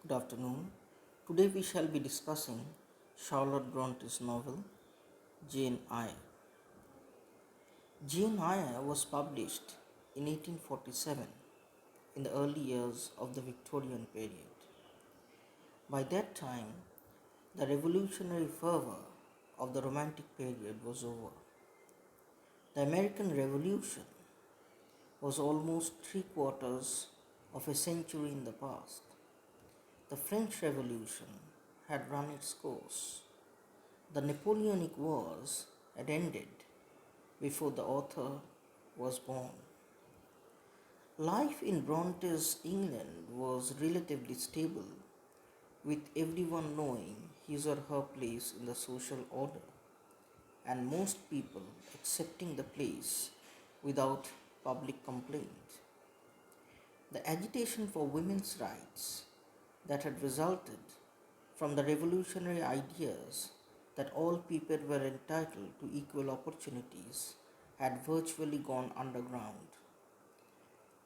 Good afternoon. Today we shall be discussing Charlotte Bronte's novel Jane Eyre. Jane Eyre was published in 1847 in the early years of the Victorian period. By that time, the revolutionary fervor of the Romantic period was over. The American Revolution was almost three quarters of a century in the past. The French Revolution had run its course. The Napoleonic Wars had ended before the author was born. Life in Bronte's England was relatively stable, with everyone knowing his or her place in the social order, and most people accepting the place without public complaint. The agitation for women's rights that had resulted from the revolutionary ideas that all people were entitled to equal opportunities had virtually gone underground.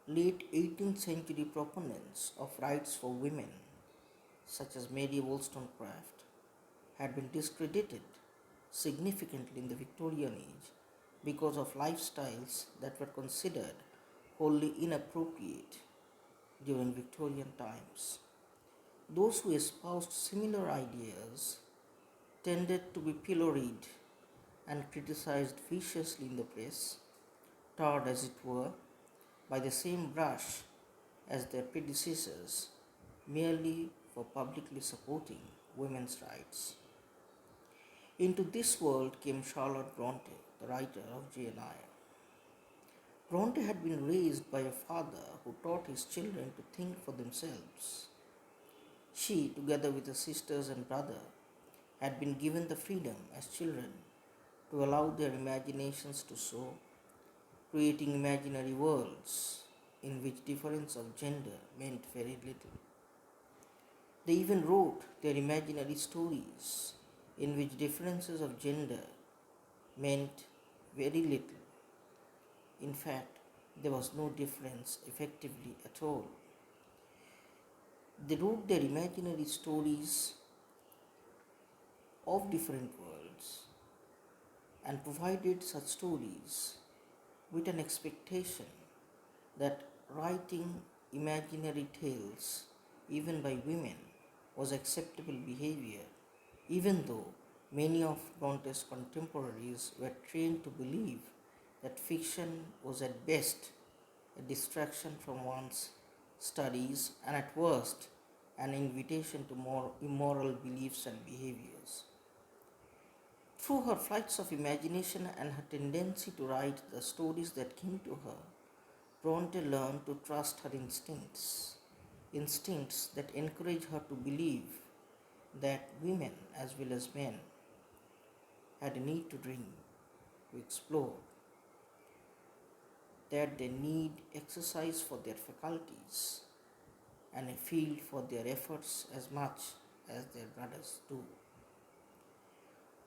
Late 18th century proponents of rights for women, such as Mary Wollstonecraft, had been discredited significantly in the Victorian age because of lifestyles that were considered wholly inappropriate during Victorian times. Those who espoused similar ideas tended to be pilloried and criticized viciously in the press, tarred as it were by the same brush as their predecessors, merely for publicly supporting women's rights. Into this world came Charlotte Bronte, the writer of Jane Eyre. Bronte had been raised by a father who taught his children to think for themselves. She, together with her sisters and brother, had been given the freedom as children to allow their imaginations to soar, creating imaginary worlds in which difference of gender meant very little. They even wrote their imaginary stories in which differences of gender meant very little. In fact, there was no difference effectively at all. They wrote their imaginary stories of different worlds and provided such stories with an expectation that writing imaginary tales, even by women, was acceptable behavior, even though many of Bronte's contemporaries were trained to believe that fiction was at best a distraction from one's studies and at worst an invitation to more immoral beliefs and behaviors. Through her flights of imagination and her tendency to write the stories that came to her, Bronte learned to trust her instincts that encourage her to believe that women as well as men had a need to dream, to explore, that they need exercise for their faculties and a field for their efforts as much as their brothers do.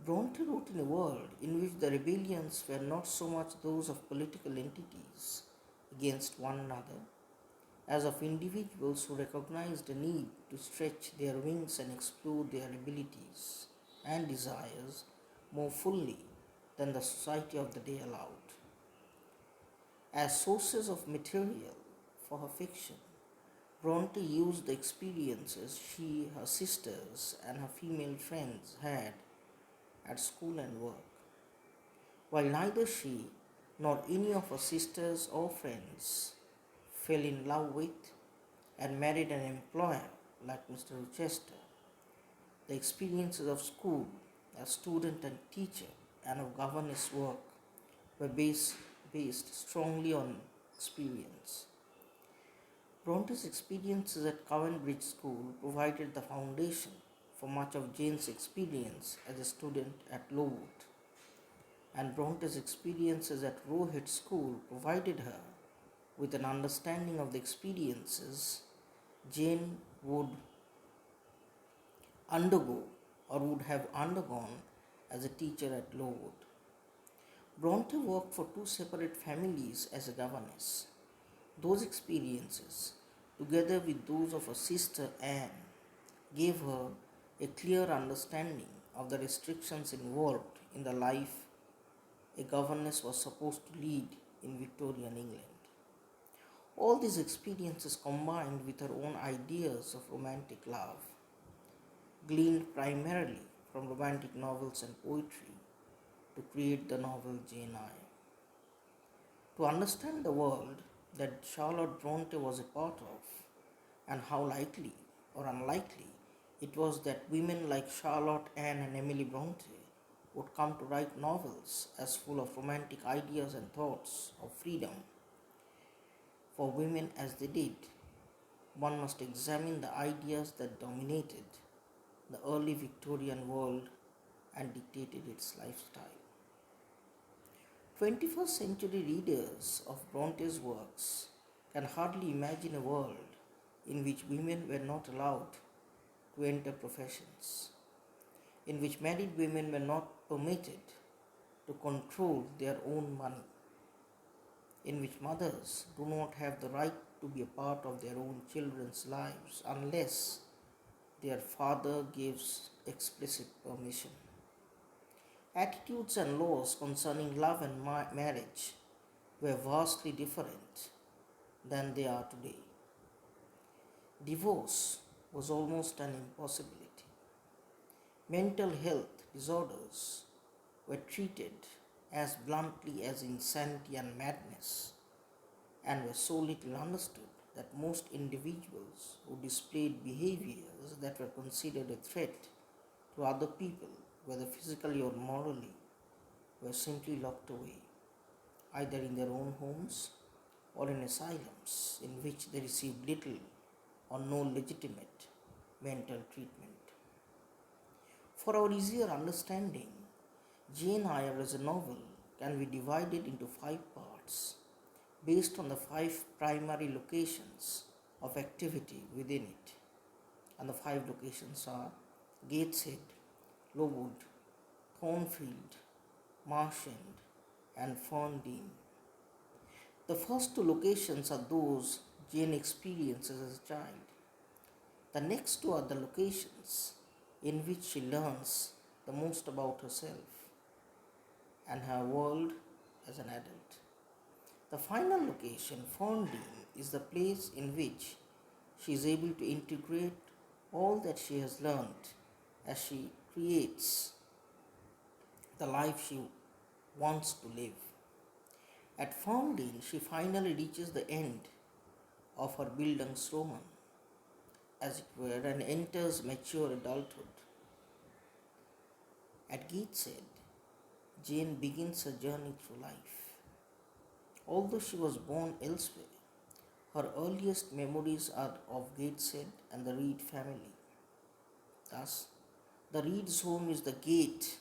Bronte wrote in a world in which the rebellions were not so much those of political entities against one another as of individuals who recognized the need to stretch their wings and explore their abilities and desires more fully than the society of the day allowed. As sources of material for her fiction, Bronte used the experiences she, her sisters, and her female friends had at school and work. While neither she nor any of her sisters or friends fell in love with and married an employer like Mr. Rochester, the experiences of school as student and teacher and of governess work were based strongly on experience. Bronte's experiences at Bridge School provided the foundation for much of Jane's experience as a student at Lowood, and Bronte's experiences at Roe Head School provided her with an understanding of the experiences Jane would undergo or would have undergone as a teacher at Lowood. Bronte worked for two separate families as a governess. Those experiences, together with those of her sister Anne, gave her a clear understanding of the restrictions involved in the life a governess was supposed to lead in Victorian England. All these experiences combined with her own ideas of romantic love, gleaned primarily from romantic novels and poetry, to create the novel Jane Eyre. To understand the world that Charlotte Bronte was a part of, and how likely or unlikely it was that women like Charlotte, Anne, and Emily Bronte would come to write novels as full of romantic ideas and thoughts of freedom for women as they did, one must examine the ideas that dominated the early Victorian world and dictated its lifestyle. 21st century readers of Bronte's works can hardly imagine a world in which women were not allowed to enter professions, in which married women were not permitted to control their own money, in which mothers do not have the right to be a part of their own children's lives unless their father gives explicit permission. Attitudes and laws concerning love and marriage were vastly different than they are today. Divorce was almost an impossibility. Mental health disorders were treated as bluntly as insanity and madness, and were so little understood that most individuals who displayed behaviors that were considered a threat to other people, whether physically or morally, were simply locked away, either in their own homes or in asylums in which they received little or no legitimate mental treatment. For our easier understanding, Jane Eyre as a novel can be divided into 5 parts based on the 5 primary locations of activity within it. And the 5 locations are Gateshead, Lowood, Thornfield, Marsh End, and Ferndean. The first 2 locations are those Jane experiences as a child. The next 2 are the locations in which she learns the most about herself and her world as an adult. The final location, Ferndean, is the place in which she is able to integrate all that she has learned as she creates the life she wants to live. At Ferndean, she finally reaches the end of her Bildungsroman, as it were, and enters mature adulthood. At Gateshead, Jane begins her journey through life. Although she was born elsewhere, her earliest memories are of Gateshead and the Reed family. Thus, the Reed's home is the gate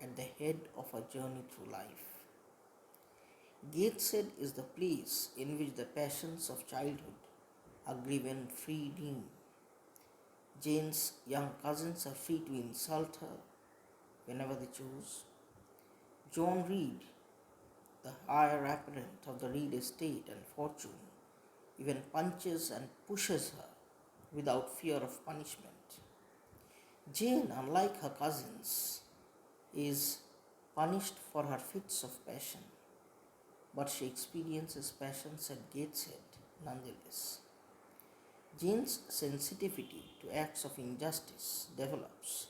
at the head of her journey through life. Gateshead is the place in which the passions of childhood are given free rein. Jane's young cousins are free to insult her whenever they choose. John Reed, the heir apparent of the Reed estate and fortune, even punches and pushes her without fear of punishment. Jane, unlike her cousins, is punished for her fits of passion, but she experiences passions at Gateshead nonetheless. Jane's sensitivity to acts of injustice develops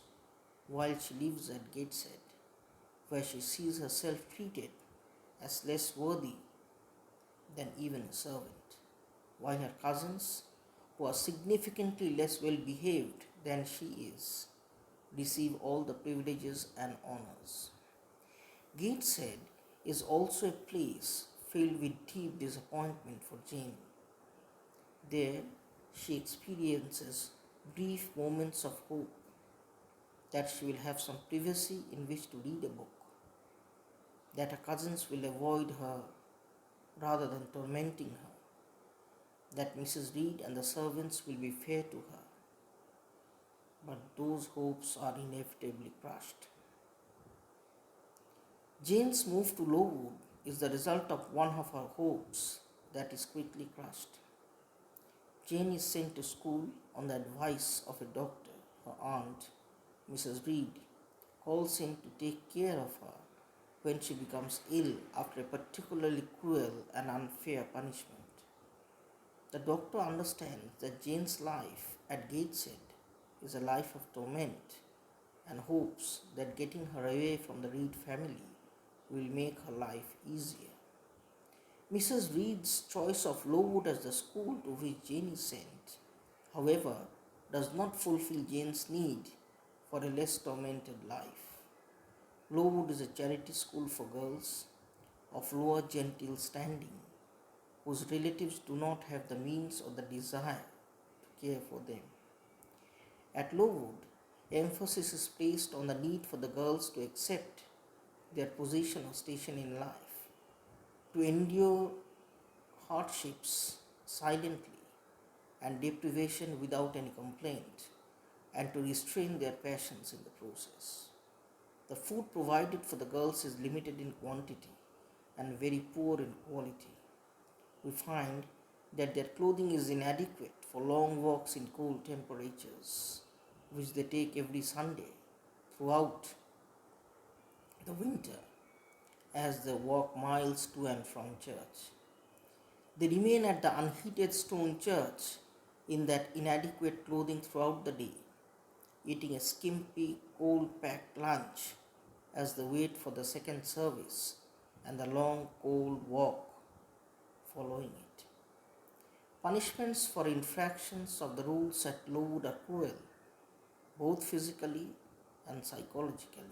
while she lives at Gateshead, where she sees herself treated as less worthy than even a servant, while her cousins, who are significantly less well behaved than she is, receive all the privileges and honors. Gateshead is also a place filled with deep disappointment for Jane. There, she experiences brief moments of hope that she will have some privacy in which to read a book, that her cousins will avoid her rather than tormenting her, that Mrs. Reed and the servants will be fair to her. But those hopes are inevitably crushed. Jane's move to Lowood is the result of one of her hopes that is quickly crushed. Jane is sent to school on the advice of a doctor her aunt, Mrs. Reed, calls him to take care of her when she becomes ill after a particularly cruel and unfair punishment. The doctor understands that Jane's life at Gateshead is a life of torment and hopes that getting her away from the Reed family will make her life easier. Mrs. Reed's choice of Lowood as the school to which Jane is sent, however, does not fulfill Jane's need for a less tormented life. Lowood is a charity school for girls of lower genteel standing whose relatives do not have the means or the desire to care for them. At Lowood, emphasis is placed on the need for the girls to accept their position or station in life, to endure hardships silently and deprivation without any complaint, and to restrain their passions in the process. The food provided for the girls is limited in quantity and very poor in quality. We find that their clothing is inadequate for long walks in cold temperatures, which they take every Sunday throughout the winter as they walk miles to and from church. They remain at the unheated stone church in that inadequate clothing throughout the day, eating a skimpy, cold packed lunch as they wait for the second service and the long, cold walk following it. Punishments for infractions of the rules at Lowood are cruel, both physically and psychologically.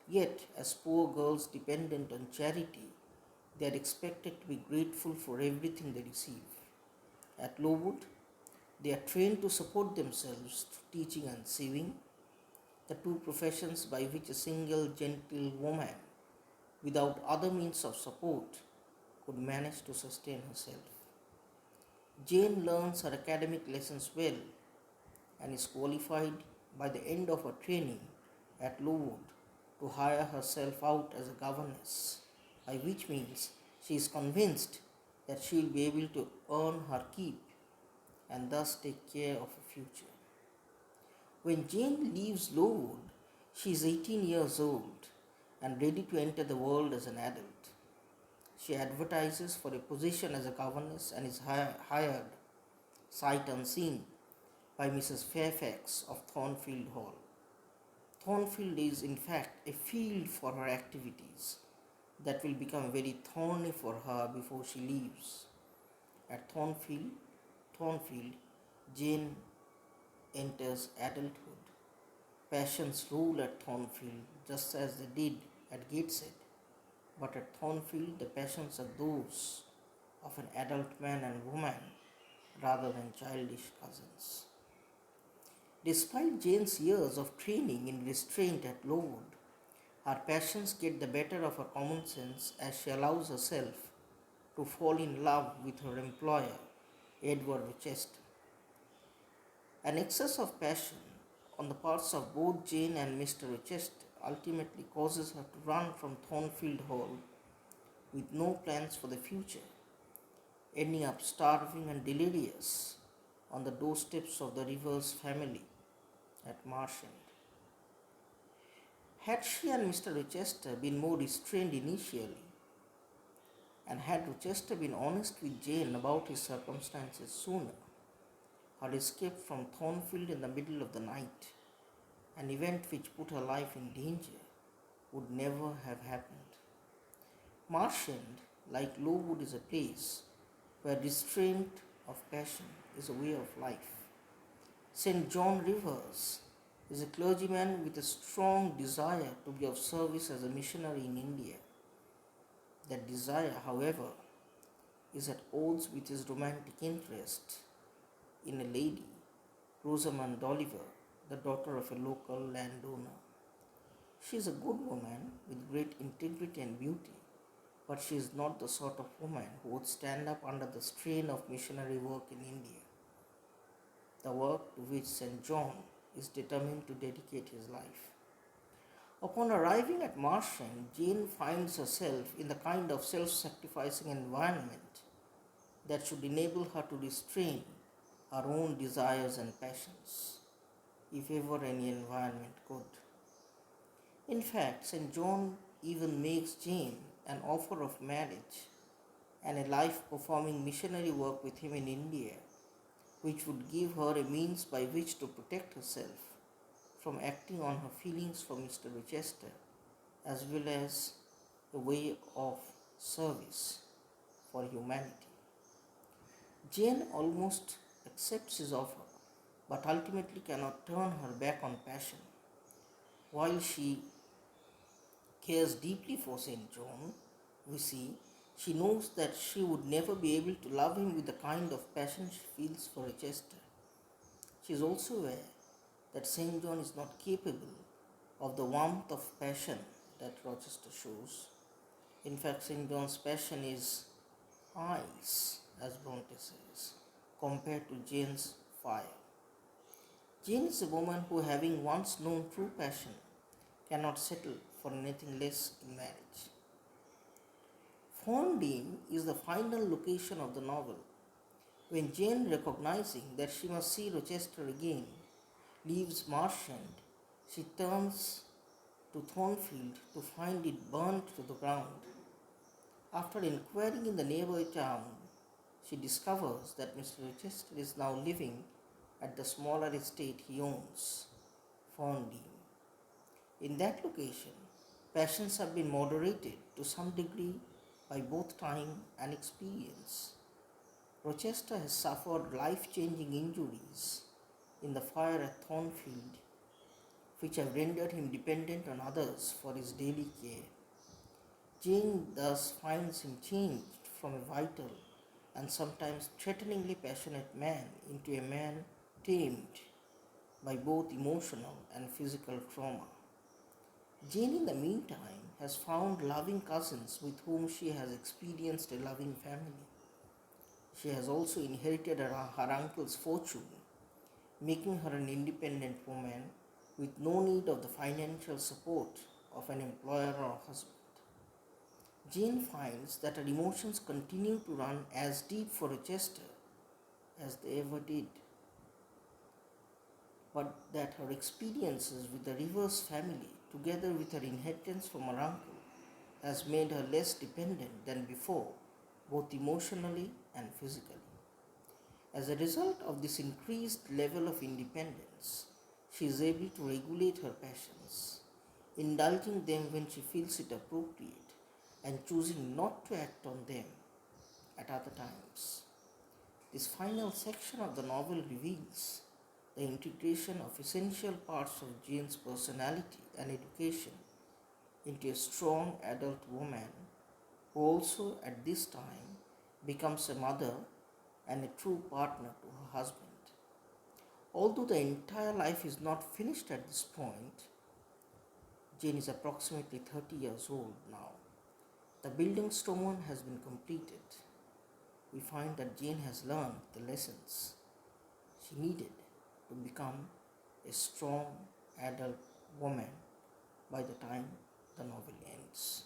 Yet, as poor girls dependent on charity, they are expected to be grateful for everything they receive. At Lowood, they are trained to support themselves through teaching and sewing, the two professions by which a single gentle woman, without other means of support, could manage to sustain herself. Jane learns her academic lessons well and is qualified by the end of her training at Lowood to hire herself out as a governess, by which means she is convinced that she will be able to earn her keep and thus take care of her future. When Jane leaves Lowood, she is 18 years old and ready to enter the world as an adult. She advertises for a position as a governess and is hired, sight unseen, by Mrs. Fairfax of Thornfield Hall. Thornfield is in fact a field for her activities that will become very thorny for her before she leaves. At Thornfield, Jane enters adulthood. Passions rule at Thornfield just as they did at Gateshead, but at Thornfield the passions are those of an adult man and woman rather than childish cousins. Despite Jane's years of training in restraint at Lowood, her passions get the better of her common sense as she allows herself to fall in love with her employer, Edward Rochester. An excess of passion on the parts of both Jane and Mr. Rochester ultimately causes her to run from Thornfield Hall with no plans for the future, ending up starving and delirious on the doorsteps of the Rivers family at Marsh End. Had she and Mr. Rochester been more restrained initially, and had Rochester been honest with Jane about his circumstances sooner, her escape from Thornfield in the middle of the night, an event which put her life in danger, would never have happened. Marsh End, like Lowood, is a place where restraint of passion is a way of life. St. John Rivers is a clergyman with a strong desire to be of service as a missionary in India. That desire, however, is at odds with his romantic interest in a lady, Rosamond Oliver, the daughter of a local landowner. She is a good woman with great integrity and beauty, but she is not the sort of woman who would stand up under the strain of missionary work in India, the work to which St. John is determined to dedicate his life. Upon arriving at Marsh End, Jane finds herself in the kind of self-sacrificing environment that should enable her to restrain her own desires and passions. if ever any environment could. In fact, St. John even makes Jane an offer of marriage and a life performing missionary work with him in India, which would give her a means by which to protect herself from acting on her feelings for Mr. Rochester, as well as a way of service for humanity. Jane almost accepts his offer, but ultimately cannot turn her back on passion. While she cares deeply for St. John, we see she knows that she would never be able to love him with the kind of passion she feels for Rochester. She is also aware that St. John is not capable of the warmth of passion that Rochester shows. In fact, St. John's passion is ice, as Bronte says, compared to Jane's fire. Jane is a woman who, having once known true passion, cannot settle for anything less in marriage. Fondine is the final location of the novel, when Jane, recognizing that she must see Rochester again, leaves Marchand. She turns to Thornfield to find it burnt to the ground. After inquiring in the neighboring town, she discovers that Mr. Rochester is now living at the smaller estate he owns, Fondine. In that location, passions have been moderated to some degree by both time and experience. Rochester has suffered life-changing injuries in the fire at Thornfield, which have rendered him dependent on others for his daily care. Jane thus finds him changed from a vital and sometimes threateningly passionate man into a man tamed by both emotional and physical trauma. Jane, in the meantime, has found loving cousins with whom she has experienced a loving family. She has also inherited her uncle's fortune, making her an independent woman with no need of the financial support of an employer or husband. Jane finds that her emotions continue to run as deep for Rochester as they ever did, but that her experiences with the Rivers family, together with her inheritance from her uncle, has made her less dependent than before, both emotionally and physically. As a result of this increased level of independence, she is able to regulate her passions, indulging them when she feels it appropriate and choosing not to act on them at other times. This final section of the novel reveals the integration of essential parts of Jane's personality and education into a strong adult woman who also at this time becomes a mother and a true partner to her husband. Although the entire life is not finished at this point, Jane is approximately 30 years old now. The building stone has been completed. We find that Jane has learned the lessons she needed to become a strong adult woman by the time the novel ends.